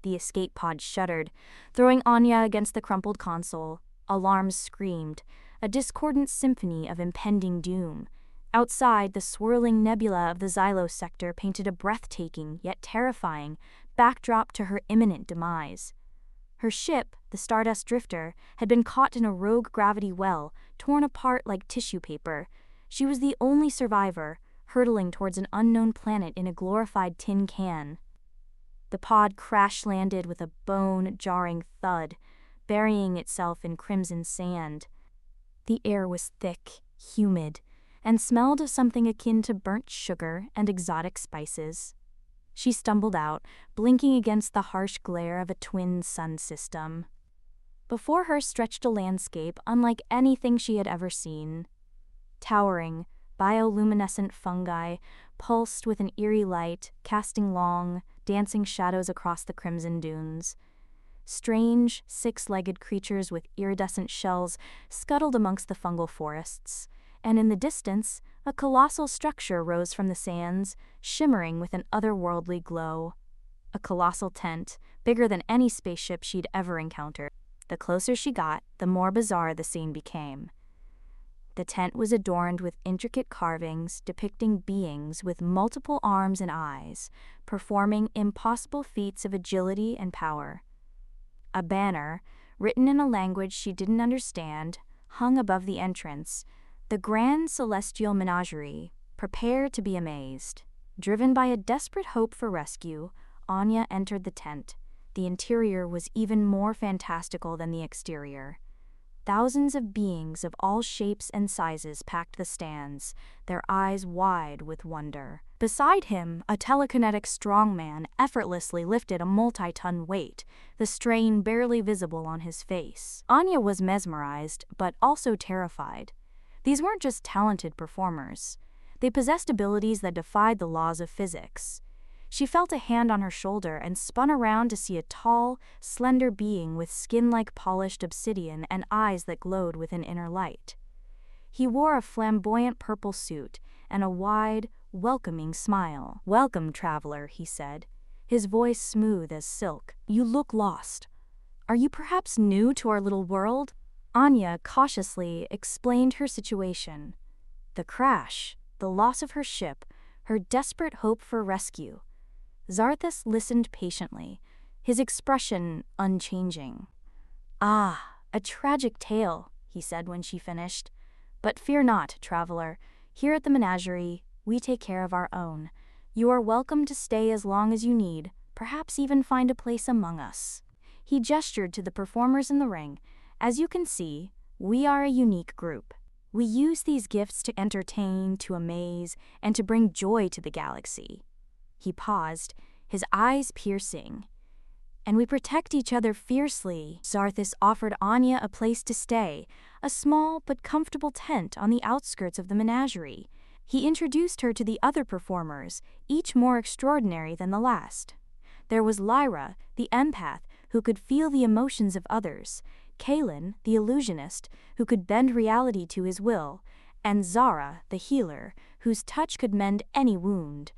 The escape pod shuddered, throwing Anya against the crumpled console. Alarms screamed, a discordant symphony of impending doom. Outside, the swirling nebula of the Xylos sector painted a breathtaking, yet terrifying, backdrop to her imminent demise. Her ship, the Stardust Drifter, had been caught in a rogue gravity well, torn apart like tissue paper. She was the only survivor, hurtling towards an unknown planet in a glorified tin can. The pod crash-landed with a bone-jarring thud, burying itself in crimson sand. The air was thick, humid, and smelled of something akin to burnt sugar and exotic spices. She stumbled out, blinking against the harsh glare of a twin sun system. Before her stretched a landscape unlike anything she had ever seen. Towering, bioluminescent fungi pulsed with an eerie light, casting long, dancing shadows across the crimson dunes. Strange, six-legged creatures with iridescent shells scuttled amongst the fungal forests, and in the distance, a colossal structure rose from the sands, shimmering with an otherworldly glow. A colossal tent, bigger than any spaceship she'd ever encountered. The closer she got, the more bizarre the scene became. The tent was adorned with intricate carvings depicting beings with multiple arms and eyes, performing impossible feats of agility and power. A banner, written in a language she didn't understand, hung above the entrance. The Grand Celestial Menagerie, prepare to be amazed. Driven by a desperate hope for rescue, Anya entered the tent. The interior was even more fantastical than the exterior. Thousands of beings of all shapes and sizes packed the stands, their eyes wide with wonder. Beside him, a telekinetic strongman effortlessly lifted a multi-ton weight, the strain barely visible on his face. Anya was mesmerized, but also terrified. These weren't just talented performers. They possessed abilities that defied the laws of physics. She felt a hand on her shoulder and spun around to see a tall, slender being with skin like polished obsidian and eyes that glowed with an inner light. He wore a flamboyant purple suit and a wide, welcoming smile. "Welcome, traveler," he said, his voice smooth as silk. "You look lost. Are you perhaps new to our little world?" Anya cautiously explained her situation. The crash, the loss of her ship, her desperate hope for rescue. Xarthus listened patiently, his expression unchanging. "Ah, a tragic tale," he said when she finished. "But fear not, traveler. Here at the menagerie, we take care of our own. You are welcome to stay as long as you need, perhaps even find a place among us." He gestured to the performers in the ring. "As you can see, we are a unique group. We use these gifts to entertain, to amaze, and to bring joy to the galaxy." He paused, his eyes piercing. "And we protect each other fiercely." Xarthus offered Anya a place to stay, a small but comfortable tent on the outskirts of the menagerie. He introduced her to the other performers, each more extraordinary than the last. There was Lyra, the empath, who could feel the emotions of others, Kaelin, the illusionist, who could bend reality to his will, and Zara, the healer, whose touch could mend any wound.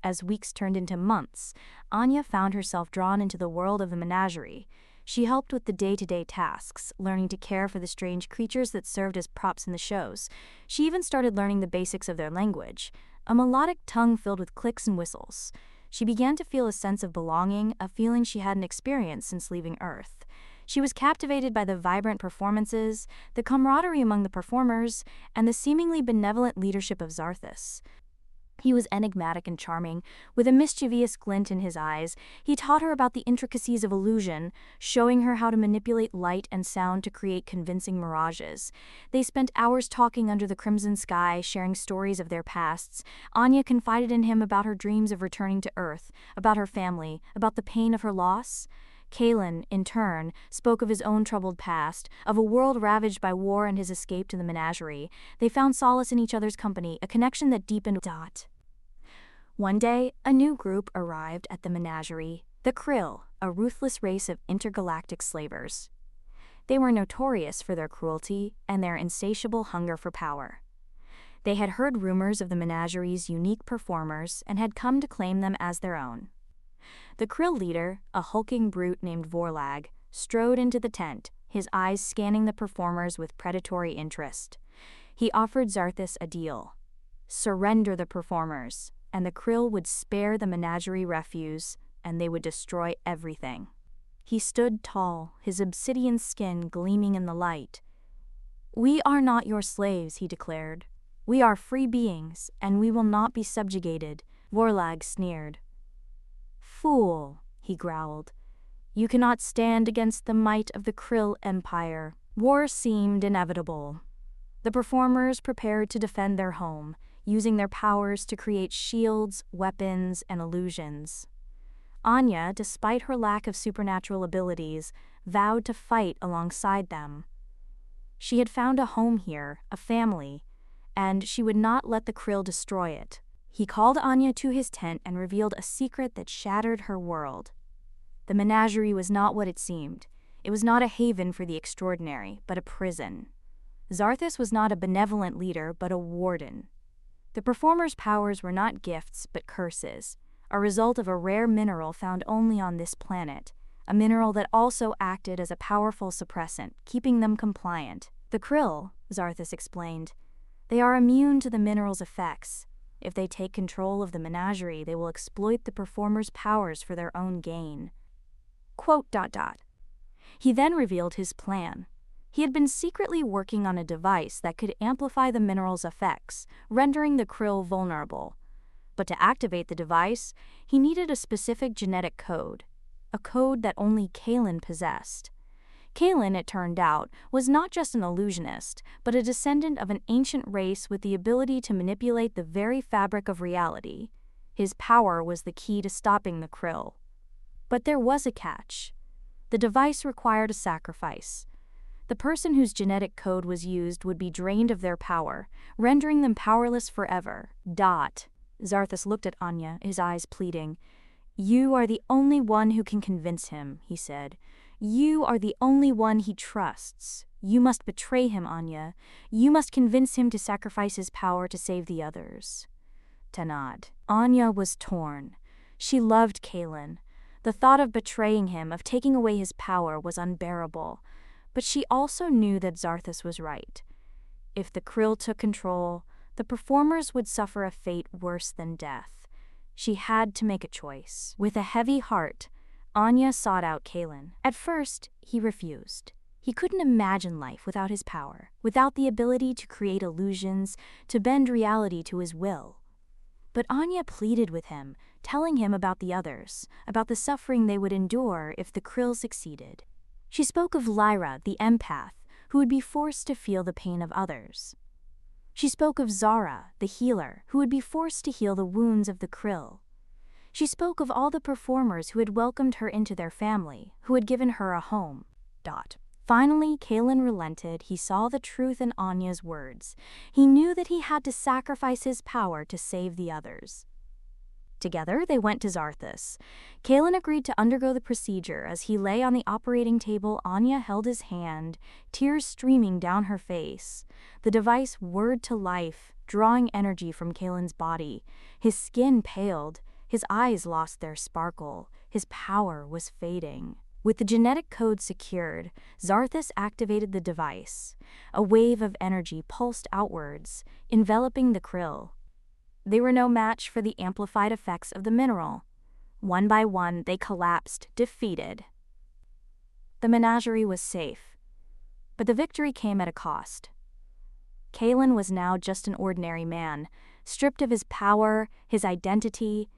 As weeks turned into months, Anya found herself drawn into the world of the menagerie. She helped with the day-to-day tasks, learning to care for the strange creatures that served as props in the shows. She even started learning the basics of their language, a melodic tongue filled with clicks and whistles. She began to feel a sense of belonging, a feeling she hadn't experienced since leaving Earth. She was captivated by the vibrant performances, the camaraderie among the performers, and the seemingly benevolent leadership of Xarthus. He was enigmatic and charming, with a mischievous glint in his eyes. He taught her about the intricacies of illusion, showing her how to manipulate light and sound to create convincing mirages. They spent hours talking under the crimson sky, sharing stories of their pasts. Anya confided in him about her dreams of returning to Earth, about her family, about the pain of her loss. Kaelin, in turn, spoke of his own troubled past, of a world ravaged by war and his escape to the menagerie. They found solace in each other's company, a connection that deepened. One day, a new group arrived at the menagerie, the Krill, a ruthless race of intergalactic slavers. They were notorious for their cruelty and their insatiable hunger for power. They had heard rumors of the menagerie's unique performers and had come to claim them as their own. The Krill leader, a hulking brute named Vorlag, strode into the tent, his eyes scanning the performers with predatory interest. He offered Xarthus a deal. Surrender the performers, and the Krill would spare the menagerie refuse, and they would destroy everything. He stood tall, his obsidian skin gleaming in the light. "We are not your slaves," he declared. "We are free beings, and we will not be subjugated," Vorlag sneered. "Fool," he growled. "You cannot stand against the might of the Krill Empire." War seemed inevitable. The performers prepared to defend their home, using their powers to create shields, weapons, and illusions. Anya, despite her lack of supernatural abilities, vowed to fight alongside them. She had found a home here, a family, and she would not let the Krill destroy it. He called Anya to his tent and revealed a secret that shattered her world. The menagerie was not what it seemed. It was not a haven for the extraordinary, but a prison. Xarthus was not a benevolent leader, but a warden. The performers' powers were not gifts, but curses, a result of a rare mineral found only on this planet, a mineral that also acted as a powerful suppressant, keeping them compliant. The Krill, Xarthus explained, they are immune to the mineral's effects. If they take control of the menagerie, they will exploit the performers' powers for their own gain. ... He then revealed his plan. He had been secretly working on a device that could amplify the mineral's effects, rendering the Krill vulnerable. But to activate the device, he needed a specific genetic code, a code that only Kalen possessed. Kalen, it turned out, was not just an illusionist, but a descendant of an ancient race with the ability to manipulate the very fabric of reality. His power was the key to stopping the Krill. But there was a catch. The device required a sacrifice. The person whose genetic code was used would be drained of their power, rendering them powerless forever. Xarthus looked at Anya, his eyes pleading. "You are the only one who can convince him," he said. "You are the only one he trusts. You must betray him, Anya. You must convince him to sacrifice his power to save the others." Tanad. Anya was torn. She loved Kalen. The thought of betraying him, of taking away his power, was unbearable. But she also knew that Xarthus was right. If the Krill took control, the performers would suffer a fate worse than death. She had to make a choice. With a heavy heart, Anya sought out Kalen. At first, he refused. He couldn't imagine life without his power, without the ability to create illusions, to bend reality to his will. But Anya pleaded with him, telling him about the others, about the suffering they would endure if the Krill succeeded. She spoke of Lyra, the empath, who would be forced to feel the pain of others. She spoke of Zara, the healer, who would be forced to heal the wounds of the Krill. She spoke of all the performers who had welcomed her into their family, who had given her a home. Finally, Kalen relented. He saw the truth in Anya's words. He knew that he had to sacrifice his power to save the others. Together, they went to Xarthus. Kalen agreed to undergo the procedure. As he lay on the operating table, Anya held his hand, tears streaming down her face. The device whirred to life, drawing energy from Kalen's body. His skin paled, his eyes lost their sparkle, his power was fading. With the genetic code secured, Xarthus activated the device. A wave of energy pulsed outwards, enveloping the Krill. They were no match for the amplified effects of the mineral. One by one, they collapsed, defeated. The menagerie was safe, but the victory came at a cost. Kalen was now just an ordinary man, stripped of his power, his identity.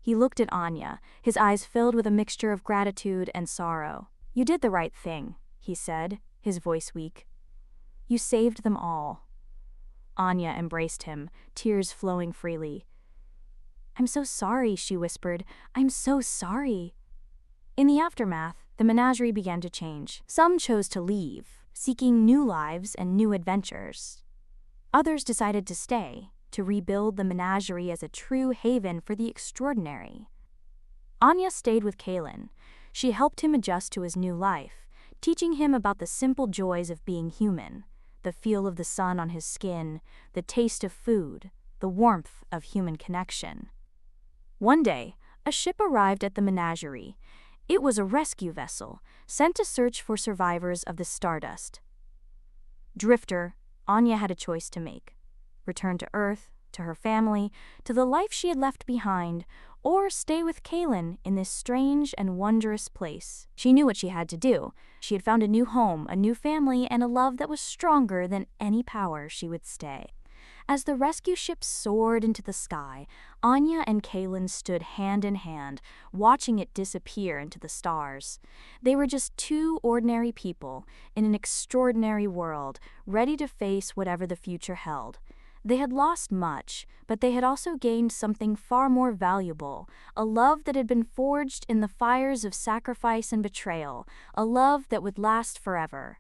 He looked at Anya, his eyes filled with a mixture of gratitude and sorrow. "You did the right thing," he said, his voice weak. "You saved them all." Anya embraced him, tears flowing freely. "I'm so sorry," she whispered. "I'm so sorry." In the aftermath, the menagerie began to change. Some chose to leave, seeking new lives and new adventures. Others decided to stay, to rebuild the menagerie as a true haven for the extraordinary. Anya stayed with Kalen. She helped him adjust to his new life, teaching him about the simple joys of being human, the feel of the sun on his skin, the taste of food, the warmth of human connection. One day, A ship arrived at the menagerie. It was a rescue vessel, sent to search for survivors of the Stardust. Drifter, Anya had a choice to make. Return to Earth, to her family, to the life she had left behind, or stay with Kaylin in this strange and wondrous place. She knew what she had to do. She had found a new home, a new family, and a love that was stronger than any power she would stay. As the rescue ship soared into the sky, Anya and Kaylin stood hand in hand, watching it disappear into the stars. They were just two ordinary people in an extraordinary world, ready to face whatever the future held. They had lost much, but they had also gained something far more valuable, a love that had been forged in the fires of sacrifice and betrayal, a love that would last forever.